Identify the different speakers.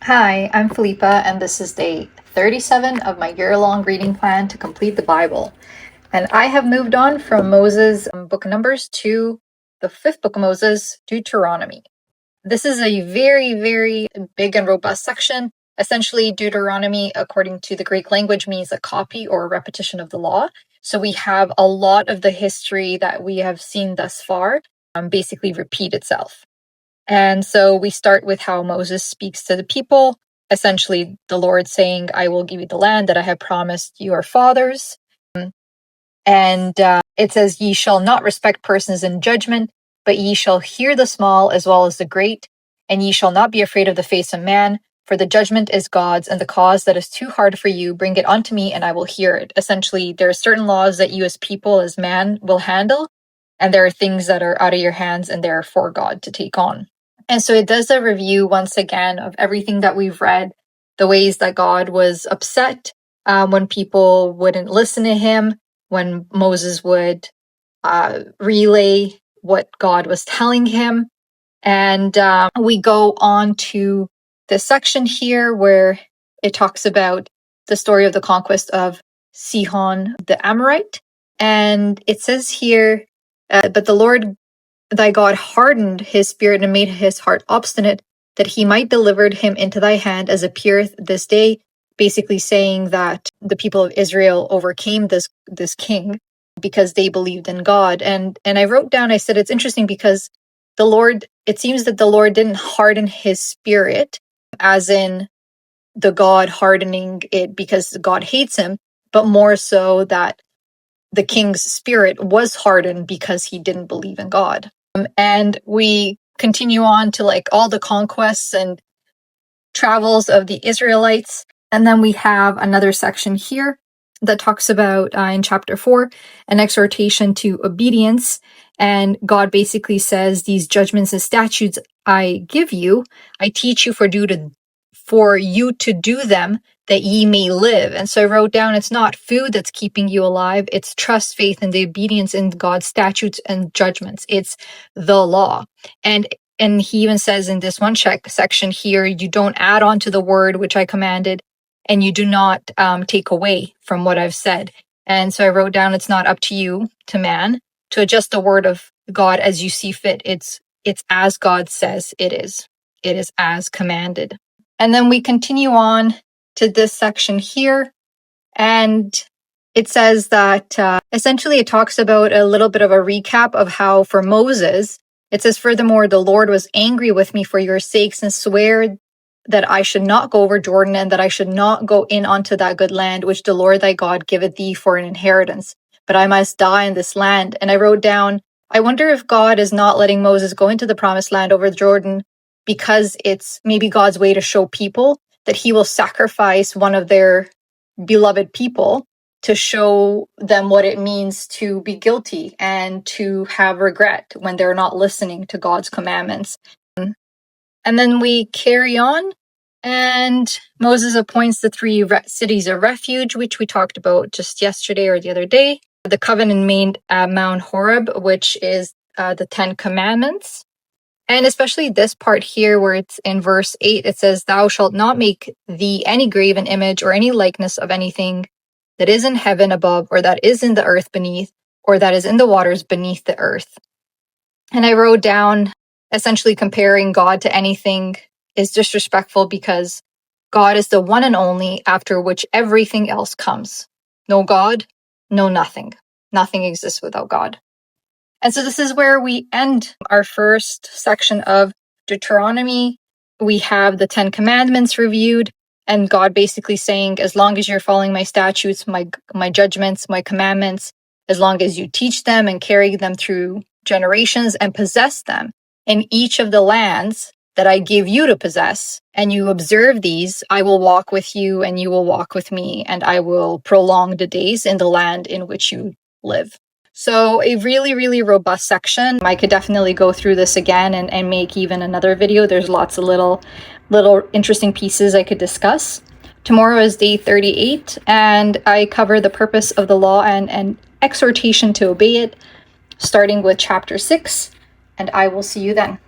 Speaker 1: Hi, I'm Felipa, and this is day 37 of my year-long reading plan to complete the Bible. And I have moved on from Moses' book of Numbers to the fifth book of Moses, Deuteronomy. This is a very, very big and robust section. Essentially, Deuteronomy, according to the Greek language, means a copy or a repetition of the law. So we have a lot of the history that we have seen thus far basically repeat itself. And so we start with how Moses speaks to the people, essentially the Lord saying, I will give you the land that I have promised your fathers. And it says, ye shall not respect persons in judgment, but ye shall hear the small as well as the great, and ye shall not be afraid of the face of man, for the judgment is God's, and the cause that is too hard for you, bring it unto me, and I will hear it. Essentially, there are certain laws that you as people, as man, will handle, and there are things that are out of your hands, and they're for God to take on. And so it does a review once again of everything that we've read, the ways that God was upset when people wouldn't listen to him, when Moses would relay what God was telling him. And we go on to this section here where it talks about the story of the conquest of Sihon the Amorite. And it says here, but the Lord thy God hardened his spirit and made his heart obstinate, that he might deliver him into thy hand as appeareth this day, basically saying that the people of Israel overcame this king because they believed in God. And I wrote down, I said, it's interesting because it seems that the Lord didn't harden his spirit, as in the God hardening it because God hates him, but more so that the king's spirit was hardened because he didn't believe in God. And we continue on to like all the conquests and travels of the Israelites. And then we have another section here that talks about, in chapter 4, an exhortation to obedience. And God basically says, these judgments and statutes I give you, I teach you for you to do them, that ye may live. And so I wrote down, it's not food that's keeping you alive. It's trust, faith, and the obedience in God's statutes and judgments. It's the law. And he even says in this one section here, you don't add on to the word which I commanded, and you do not take away from what I've said. And so I wrote down, it's not up to you, to man, to adjust the word of God as you see fit. It's as God says it is. It is as commanded. And then we continue on to this section here, and it says that essentially it talks about a little bit of a recap of how for Moses, it says, furthermore, the Lord was angry with me for your sakes and swear that I should not go over Jordan and that I should not go in unto that good land which the Lord thy God giveth thee for an inheritance, but I must die in this land. And I wrote down, I wonder if God is not letting Moses go into the promised land over Jordan because it's maybe God's way to show people that he will sacrifice one of their beloved people to show them what it means to be guilty and to have regret when they're not listening to God's commandments. And then we carry on, and Moses appoints the 3 cities of refuge, which we talked about just yesterday or the other day. The covenant made at Mount Horeb, which is the 10 commandments. And especially this part here where it's in verse 8, it says, thou shalt not make thee any graven image or any likeness of anything that is in heaven above, or that is in the earth beneath, or that is in the waters beneath the earth. And I wrote down, essentially comparing God to anything is disrespectful because God is the one and only after which everything else comes. No God, no nothing. Nothing exists without God. And so this is where we end our first section of Deuteronomy. We have the 10 commandments reviewed, and God basically saying, as long as you're following my statutes, my judgments, my commandments, as long as you teach them and carry them through generations and possess them in each of the lands that I give you to possess, and you observe these, I will walk with you and you will walk with me, and I will prolong the days in the land in which you live. So a really, really robust section. I could definitely go through this again and make even another video. There's lots of little interesting pieces I could discuss. Tomorrow is day 38, and I cover the purpose of the law and exhortation to obey it, starting with chapter 6, and I will see you then.